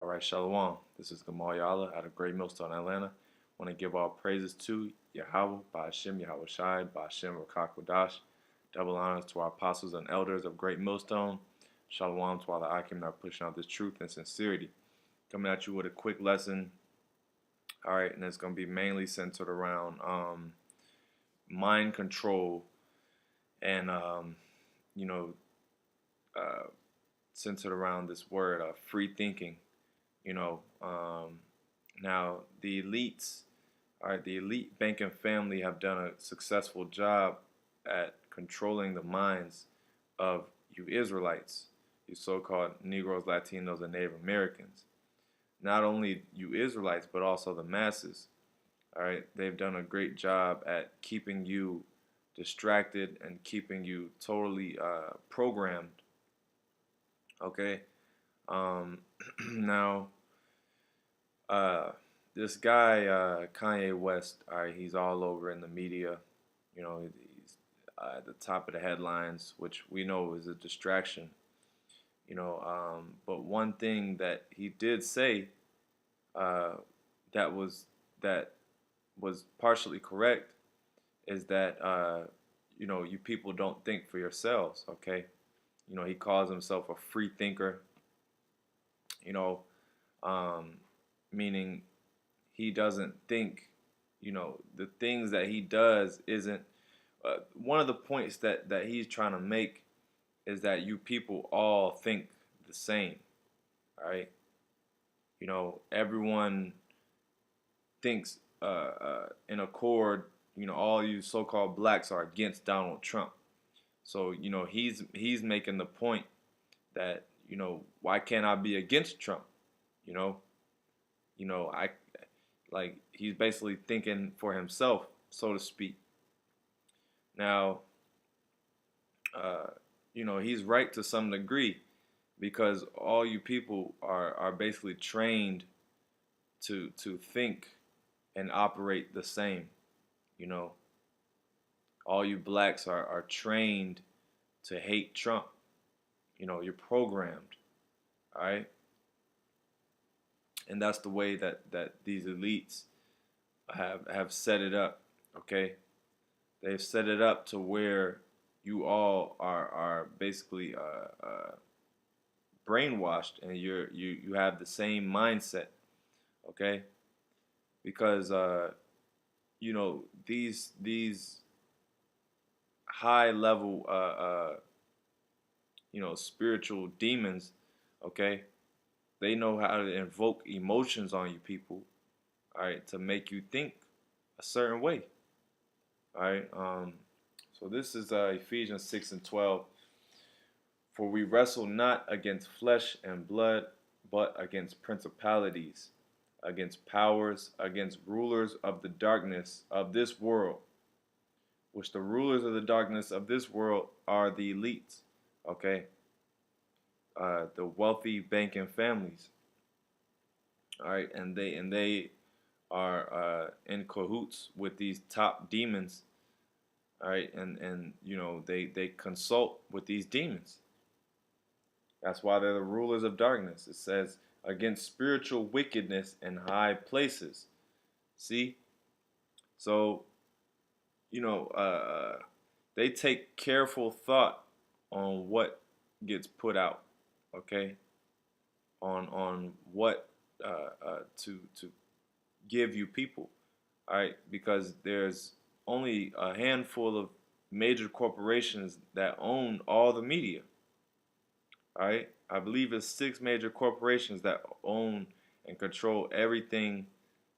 All right, Shalom. This is YAHAWAH out of Great Millstone, Atlanta. Want to give all praises to Yahawah, BAHASHAM, YAHAWASHI, BAHASHAM, Rakakwadash. Double honors to our apostles and elders of Great Millstone. Shalom to all the Akim that are pushing out this truth and sincerity. Coming at you with a quick lesson. All right, and it's going to be mainly centered around mind control and, centered around this word, free thinking. Now the elites, all right, the elite banking family have done a successful job at controlling the minds of you Israelites, you so-called Negroes, Latinos, and Native Americans. Not only you Israelites, but also the masses. All right, they've done a great job at keeping you distracted and keeping you totally programmed. Okay, now. This guy, Kanye West, all right, he's all over in the media. He's at the top of the headlines, which we know is a distraction. But one thing that he did say that was partially correct is that you people don't think for yourselves. Okay, he calls himself a free thinker. Meaning he doesn't think, the things that he does isn't, one of the points that he's trying to make is that you people all think the same, all right? Everyone thinks in accord, all you so-called blacks are against Donald Trump. So, he's making the point that, why can't I be against Trump, he's basically thinking for himself, so to speak. Now, he's right to some degree because all you people are basically trained to think and operate the same. All you blacks are trained to hate Trump. You're programmed, all right? And that's the way that these elites have set it up, okay? They've set it up to where you all are basically brainwashed, and you have the same mindset, okay? Because these high level spiritual demons, okay? They know how to invoke emotions on you people, all right, to make you think a certain way, all right. So this is Ephesians 6:12. For we wrestle not against flesh and blood, but against principalities, against powers, against rulers of the darkness of this world, which the rulers of the darkness of this world are the elites, okay. The wealthy banking families, all right, and they are in cahoots with these top demons, all right, and they consult with these demons. That's why they're the rulers of darkness. It says against spiritual wickedness in high places. See, so they take careful thought on what gets put out. Okay, on what to give you people, all right, because there's only a handful of major corporations that own all the media, all right. I believe it's 6 major corporations that own and control everything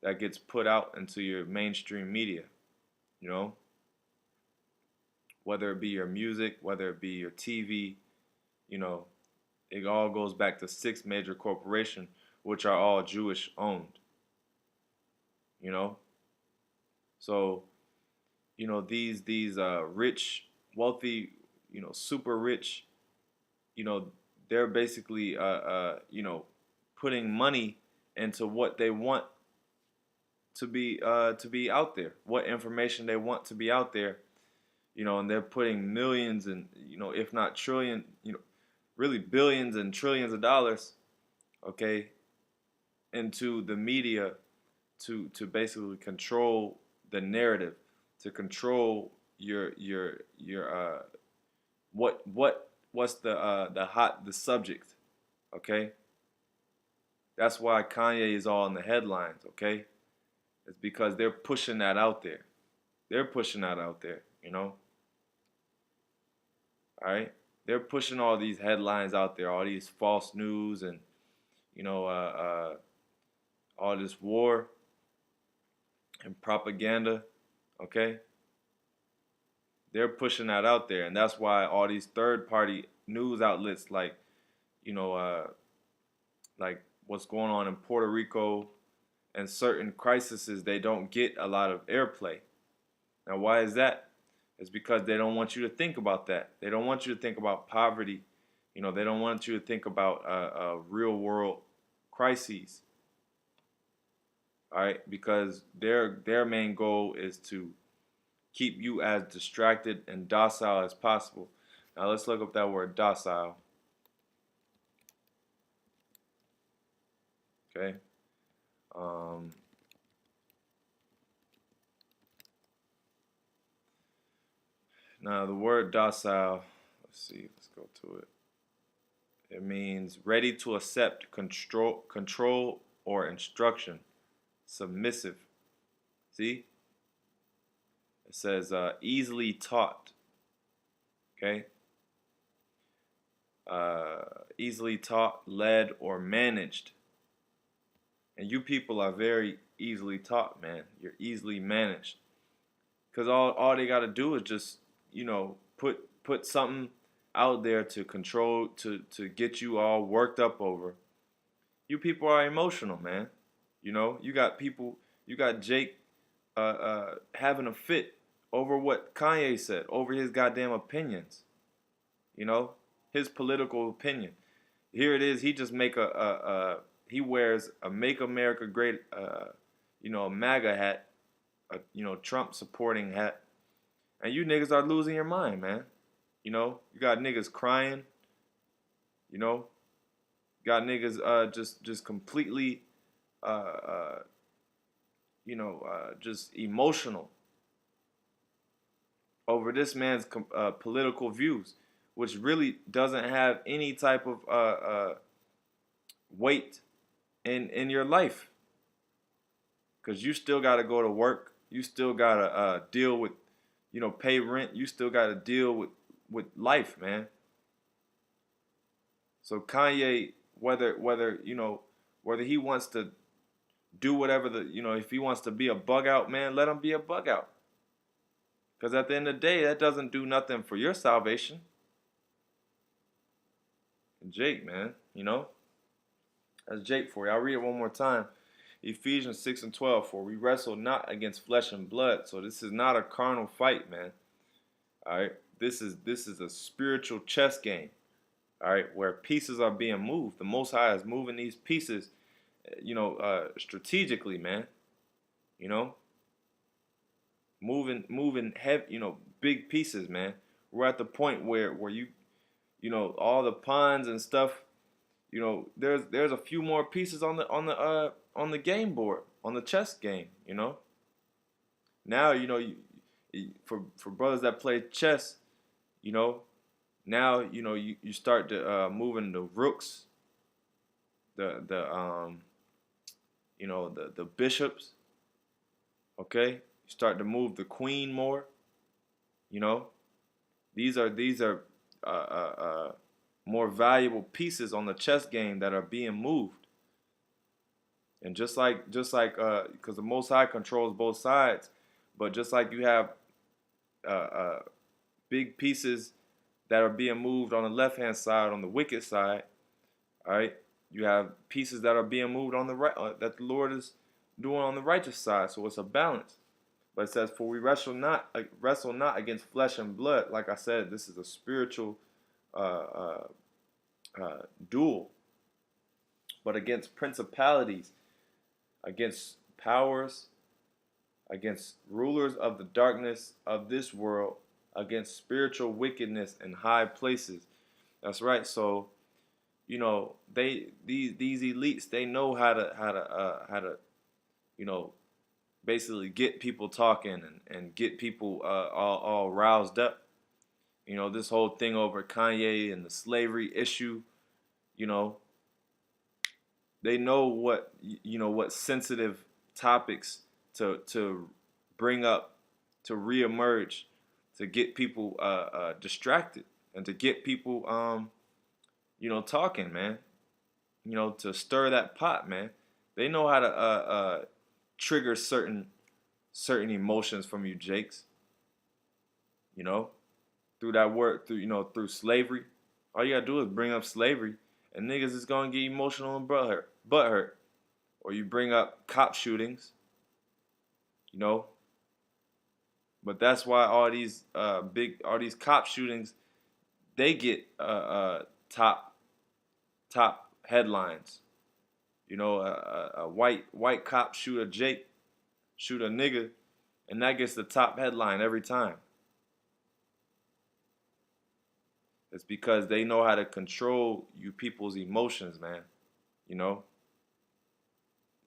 that gets put out into your mainstream media, whether it be your music, whether it be your TV, it all goes back to 6 major corporations, which are all Jewish owned. So these rich, wealthy, super rich, they're basically putting money into what they want to be out there, what information they want to be out there, and they're putting millions and if not trillion, really billions and trillions of dollars, okay, into the media to basically control the narrative, to control your what's the subject, okay? That's why Kanye is all in the headlines, okay? It's because they're pushing that out there. They're pushing that out there, you know? All right? They're pushing all these headlines out there, all these false news and, you know, all this war and propaganda, okay? They're pushing that out there, and that's why all these third-party news outlets you know, like what's going on in Puerto Rico and certain crises, they don't get a lot of airplay. Now, why is that? It's because they don't want you to think about that. They don't want you to think about poverty. You know, they don't want you to think about real-world crises. All right, because their main goal is to keep you as distracted and docile as possible. Now let's look up that word docile. Okay. Now the word docile, let's see, let's go to it. It means ready to accept control or instruction, submissive. See? It says easily taught. Okay? Easily taught, led, or managed. And you people are very easily taught, man. You're easily managed. Because all they got to do is just, you know, put something out there to control, to get you all worked up over. You people are emotional, man. You know, you got people, you got Jake having a fit over what Kanye said, over his goddamn opinions. You know, his political opinion. Here it is. He just he wears a "Make America Great," you know, a MAGA hat, you know, Trump supporting hat, and you niggas are losing your mind, man. You know, you got niggas crying. You know, got niggas just completely, you know, just emotional over this man's political views, which really doesn't have any type of weight in your life, because you still got to go to work, you still got to deal with, you know, pay rent, you still got to deal with life, man. So Kanye, whether you know, whether he wants to do whatever you know, if he wants to be a bug out, man, let him be a bug out. Because at the end of the day, that doesn't do nothing for your salvation. And Jake, man, you know, that's Jake for you. I'll read it one more time. Ephesians 6:12, for we wrestle not against flesh and blood. So this is not a carnal fight, man. All right, this is a spiritual chess game. All right, where pieces are being moved. The Most High is moving these pieces, you know, strategically, man. You know, moving heavy, you know, big pieces, man. We're at the point where you know, all the pawns and stuff. You know, there's a few more pieces on the game board, on the chess game. You know. Now, you know, for brothers that play chess, you know, now, you know, you start to moving the rooks, you know, the bishops. Okay, you start to move the queen more. You know, these are more valuable pieces on the chess game that are being moved. And just like because the Most High controls both sides, but just like you have big pieces that are being moved on the left-hand side, on the wicked side, all right, you have pieces that are being moved on the right, that the Lord is doing on the righteous side. So it's a balance. But it says, for we wrestle not against flesh and blood. Like I said, this is a spiritual duel, but against principalities, against powers, against rulers of the darkness of this world, against spiritual wickedness in high places. That's right. So, these elites, they know how to basically get people talking and get people all roused up. This whole thing over Kanye and the slavery issue, you know, they know what sensitive topics to bring up, to reemerge, to get people distracted, and to get people talking, man. To stir that pot, man. They know how to trigger certain emotions from you, Jakes. Through that word, through slavery. All you gotta do is bring up slavery, and niggas is gonna get emotional and butthurt. Or you bring up cop shootings, But that's why all these cop shootings, they get top headlines. A white cop shoot a nigga, and that gets the top headline every time. It's because they know how to control you people's emotions, man.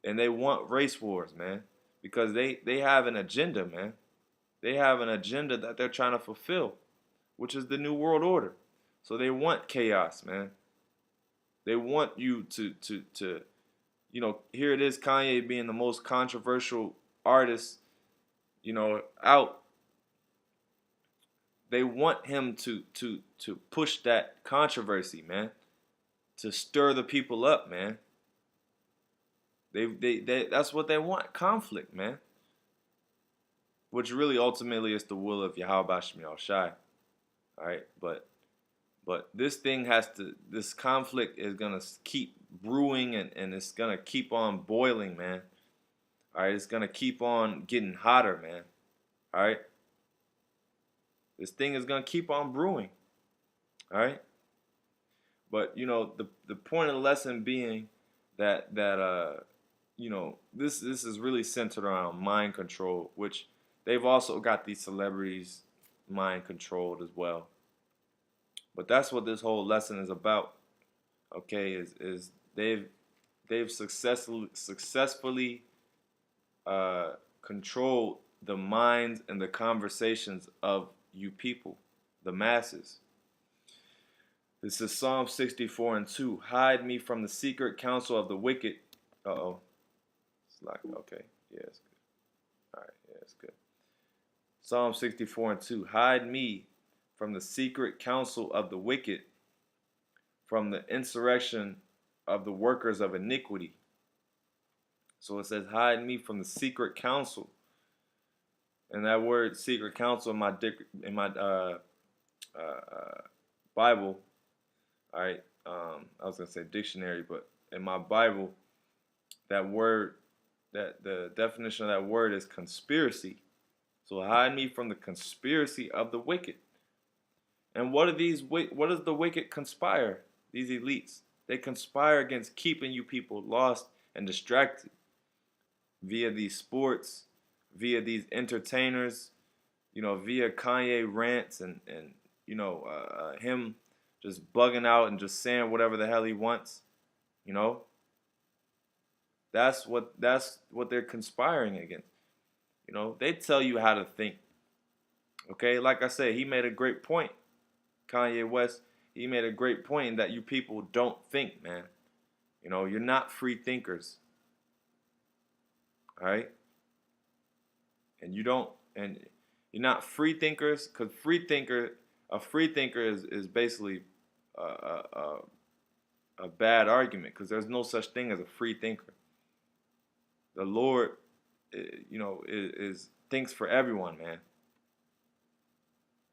And they want race wars, man, because they have an agenda, man. They have an agenda that they're trying to fulfill, which is the New World Order. So they want chaos, man. They want you to here it is, Kanye being the most controversial artist, out. They want him to push that controversy, man, to stir the people up, man. They that's what they want, conflict, man. Which really ultimately is the will of YAHAWASHI. All right, but this conflict is gonna keep brewing, and it's gonna keep on boiling, man. All right, it's gonna keep on getting hotter, man. All right. This thing is gonna keep on brewing, all right. But the point of the lesson being that this is really centered around mind control, which they've also got these celebrities mind controlled as well. But that's what this whole lesson is about. Okay, is they've successfully controlled the minds and the conversations of you people, the masses. This is Psalm 64:2. Hide me from the secret counsel of the wicked. It's like, okay. Yeah, it's good. All right, yeah, it's good. Psalm 64:2. Hide me from the secret counsel of the wicked, from the insurrection of the workers of iniquity. So it says, hide me from the secret counsel. And that word secret counsel in my Bible, all right, I was going to say dictionary, but in my Bible, that word, that the definition of that word is conspiracy. So hide me from the conspiracy of the wicked. And what does the wicked conspire? These elites, they conspire against keeping you people lost and distracted via these sports, via these entertainers, via Kanye rants and him just bugging out and just saying whatever the hell he wants. That's what they're conspiring against. They tell you how to think. Okay, like I said, he made a great point. Kanye West, he made a great point in that you people don't think, man. You're not free thinkers. All right? And you're not free thinkers, because a free thinker is basically a bad argument, because there's no such thing as a free thinker. The Lord, thinks for everyone, man.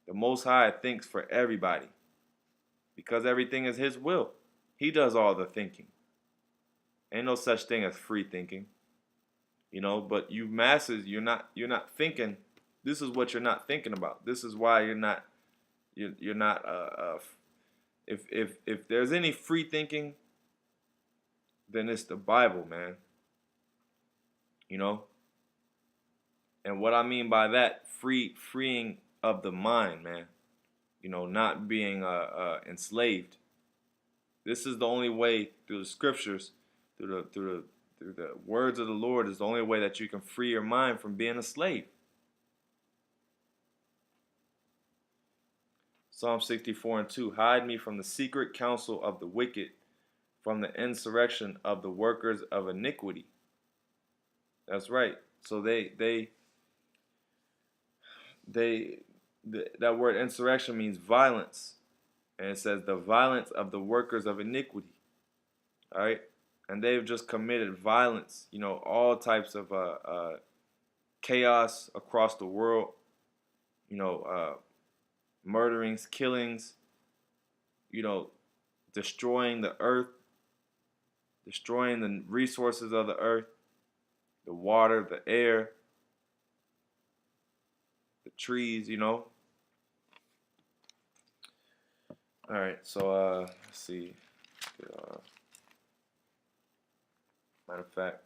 The Most High thinks for everybody, because everything is His will. He does all the thinking. Ain't no such thing as free thinking. But you masses, you're not thinking. This is what you're not thinking about. This is why you're not if there's any free thinking, then it's the Bible, man. And what I mean by that, freeing of the mind, man. Not being enslaved. This is the only way through the scriptures, through the words of the Lord is the only way that you can free your mind from being a slave. Psalm 64:2. Hide me from the secret counsel of the wicked, from the insurrection of the workers of iniquity. That's right. So that word insurrection means violence. And it says the violence of the workers of iniquity. All right. And they've just committed violence, all types of chaos across the world, murderings, killings, destroying the earth, destroying the resources of the earth, the water, the air, the trees, All right, so let's see. Matter of fact,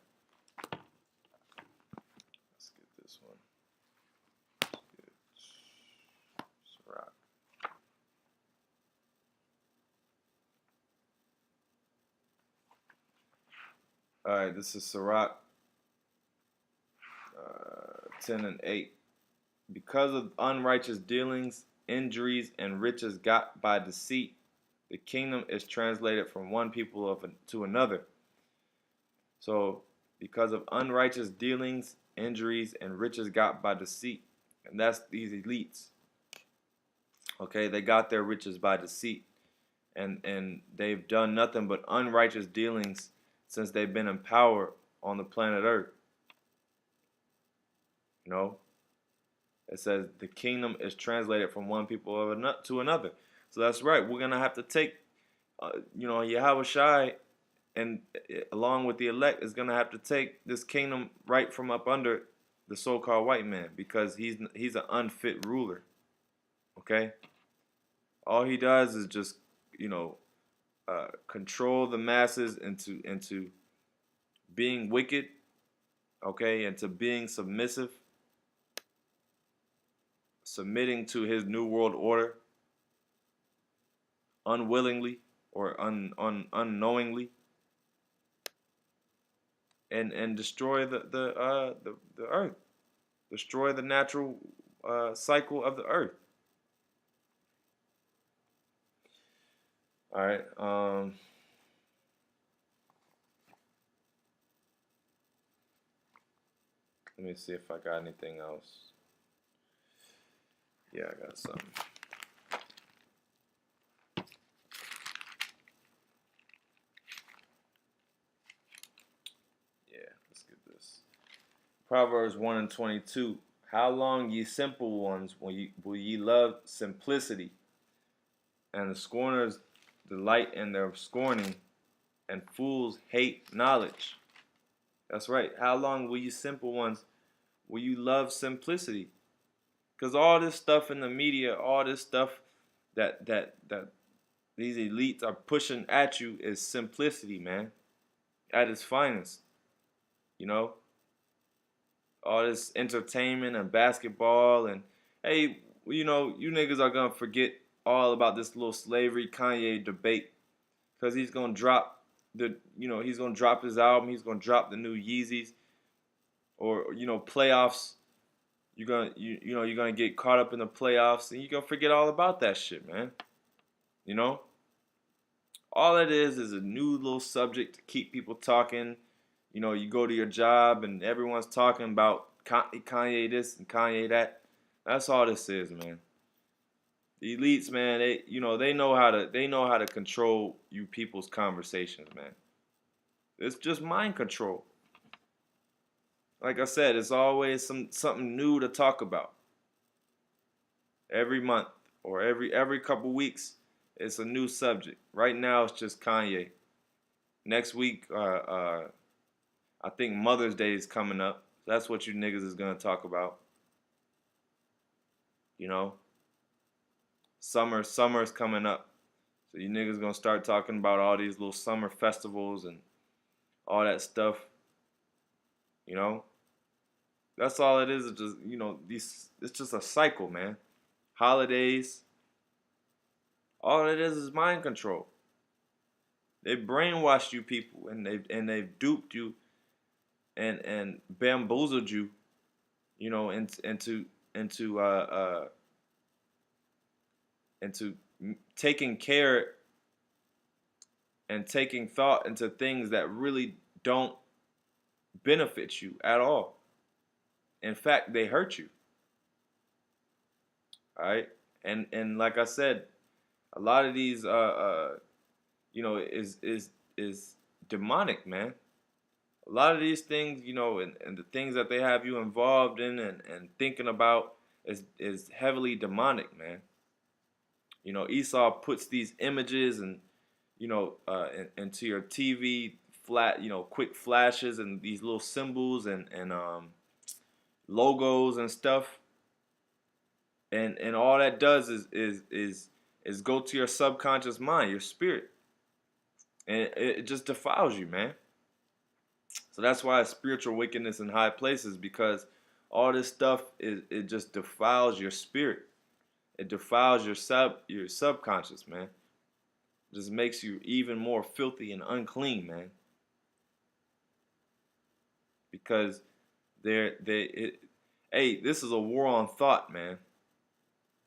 let's get this one. Sirach. All right, this is Sirach 10:8. Because of unrighteous dealings, injuries, and riches got by deceit, the kingdom is translated from one people to another. So, because of unrighteous dealings, injuries, and riches got by deceit, and that's these elites. Okay, they got their riches by deceit, and they've done nothing but unrighteous dealings since they've been in power on the planet Earth. It says the kingdom is translated from one people to another. So that's right. We're gonna have to take, YAHAWASHI, and along with the elect, is gonna have to take this kingdom right from up under the so-called white man, because he's an unfit ruler. Okay. All he does is just control the masses into being wicked. Okay, into being submissive. Submitting to his new world order unwillingly or unknowingly, and destroy the earth, destroy the natural cycle of the earth. All right. Let me see if I got anything else. Yeah, I got something. Yeah, let's get this. Proverbs 1:22. How long, ye simple ones, will ye love simplicity? And the scorners delight in their scorning, and fools hate knowledge. That's right. How long will you simple ones, will you love simplicity? Because all this stuff in the media, all this stuff that these elites are pushing at you is simplicity, man. At its finest. All this entertainment and basketball, and hey, you niggas are gonna forget all about this little slavery Kanye debate, because he's gonna drop he's gonna drop his album, he's gonna drop the new Yeezys, or playoffs. You're gonna get caught up in the playoffs, and you're gonna forget all about that shit, man. All it is a new little subject to keep people talking. You go to your job and everyone's talking about Kanye this and Kanye that. That's all this is, man. The elites, man, they know how to control you people's conversations, man. It's just mind control. Like I said, it's always something new to talk about. Every month or every couple weeks, it's a new subject. Right now, it's just Kanye. Next week, I think Mother's Day is coming up. That's what you niggas is gonna talk about. Summer's coming up, so you niggas gonna start talking about all these little summer festivals and all that stuff. That's all it is. It's just it's just a cycle, man. Holidays. All it is mind control. They brainwashed you people, and they've duped you and bamboozled you, you know, into into taking care and taking thought into things that really don't benefit you at all. In fact, they hurt you. All right, and like I said, a lot of these you know, is demonic, man. A lot of these things, you know, and the things that they have you involved in and thinking about is heavily demonic, man. You know, Esau puts these images and, you know, into your TV flat, you know, quick flashes and these little symbols and logos and stuff, and all that does is go to your subconscious mind, your spirit, and it just defiles you, man. So that's why spiritual wickedness in high places, because all this stuff it just defiles your spirit. It defiles your subconscious, man. It just makes you even more filthy and unclean, man. Because hey, this is a war on thought, man.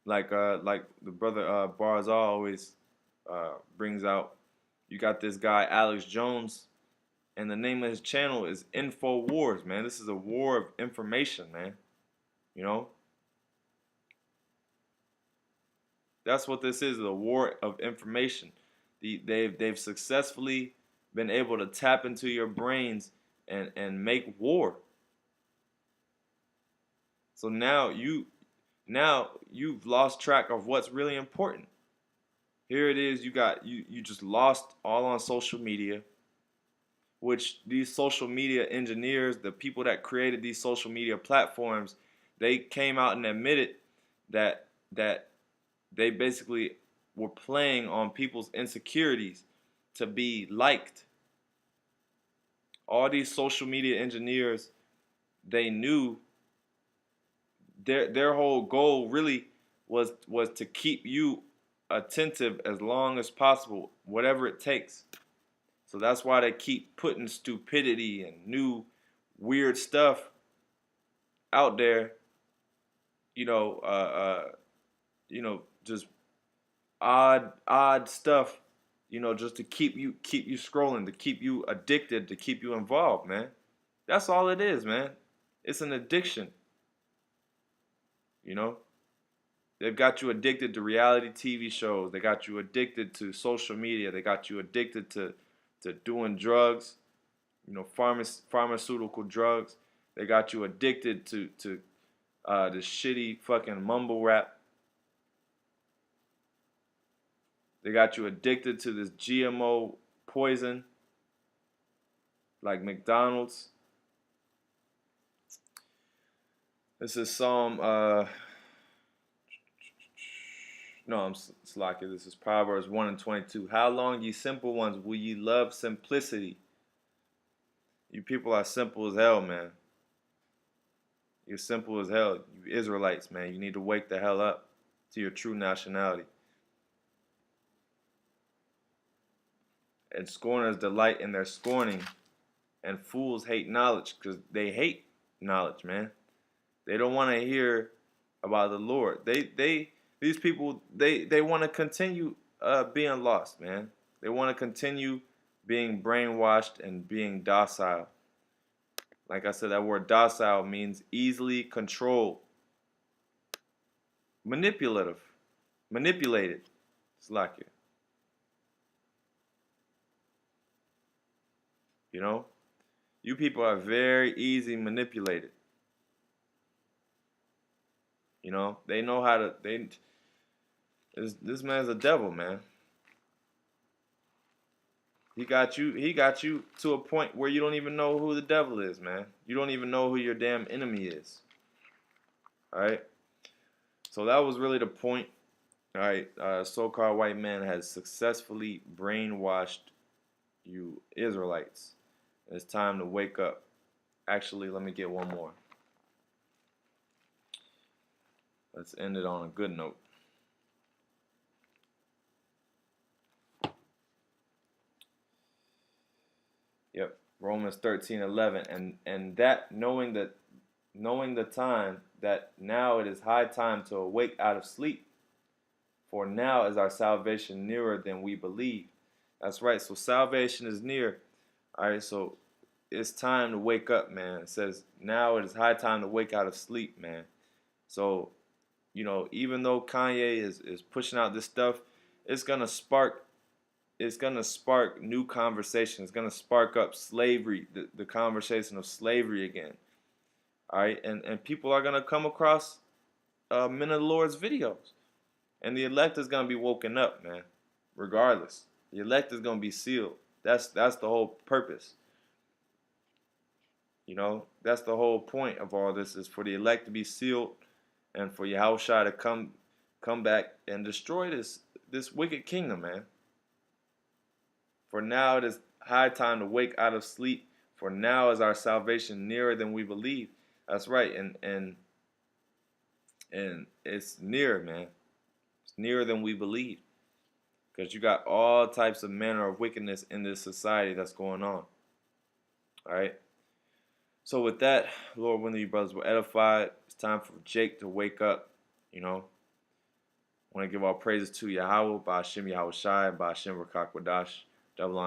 Like the brother Barzal always brings out. You got this guy Alex Jones, and the name of his channel is Info Wars, man. This is a war of information, man. You know, that's what this is, a war of information. They've successfully been able to tap into your brains and make war. So now you've lost track of what's really important. Here it is, you just lost all on social media, which these social media engineers, the people that created these social media platforms, they came out and admitted that they basically were playing on people's insecurities to be liked. All these social media engineers, they knew their whole goal really was to keep you attentive as long as possible, whatever it takes. So that's why they keep putting stupidity and new weird stuff out there. You know, you know, just odd stuff. You know, just to keep you scrolling, to keep you addicted, to keep you involved, man. That's all it is, man. It's an addiction. You know, they've got you addicted to reality TV shows. They got you addicted to social media. They got you addicted to doing drugs, you know, pharmaceutical drugs. They got you addicted to this shitty fucking mumble rap. They got you addicted to this GMO poison, like McDonald's. This is Psalm. No, I'm slacking. This is Proverbs 1:22. How long, ye simple ones, will ye love simplicity? You people are simple as hell, man. You're simple as hell. You Israelites, man. You need to wake the hell up to your true nationality. And scorners delight in their scorning, and fools hate knowledge, because they hate knowledge, man. They don't want to hear about the Lord. These people, they want to continue being lost, man. They want to continue being brainwashed and being docile. Like I said, that word docile means easily controlled, manipulative, manipulated. It's like it. You know, you people are very easy manipulated. You know, they know how to. This man's a devil, man. He got you. He got you to a point where you don't even know who the devil is, man. You don't even know who your damn enemy is. All right. So that was really the point. All right. So-called white man has successfully brainwashed you Israelites. It's time to wake up. Actually, let me get one more. Let's end it on a good note. Yep. Romans 13:11. And that knowing the time that now it is high time to awake out of sleep, for now is our salvation nearer than we believe. That's right. So salvation is near. All right. So it's time to wake up, man. It says now it is high time to wake out of sleep, man. So, even though Kanye is pushing out this stuff, it's gonna spark new conversation. It's gonna spark up slavery, the conversation of slavery again. All right, and people are gonna come across Men of the Lord's videos, and the elect is gonna be woken up, man. Regardless, the elect is gonna be sealed. That's the whole purpose. That's the whole point of all this, is for the elect to be sealed, and for Yahawashi to come back and destroy this wicked kingdom, man. For now it is high time to wake out of sleep, for now is our salvation nearer than we believe. That's right, and it's near, man. It's nearer than we believe. Because you got all types of manner of wickedness in this society that's going on. Alright? So with that, Lord, when you brothers were edified, it's time for Jake to wake up. I want to give all praises to Yahawah, BAHASHAM, YAHAWASHI, BAHASHAM, Rakakwadash, double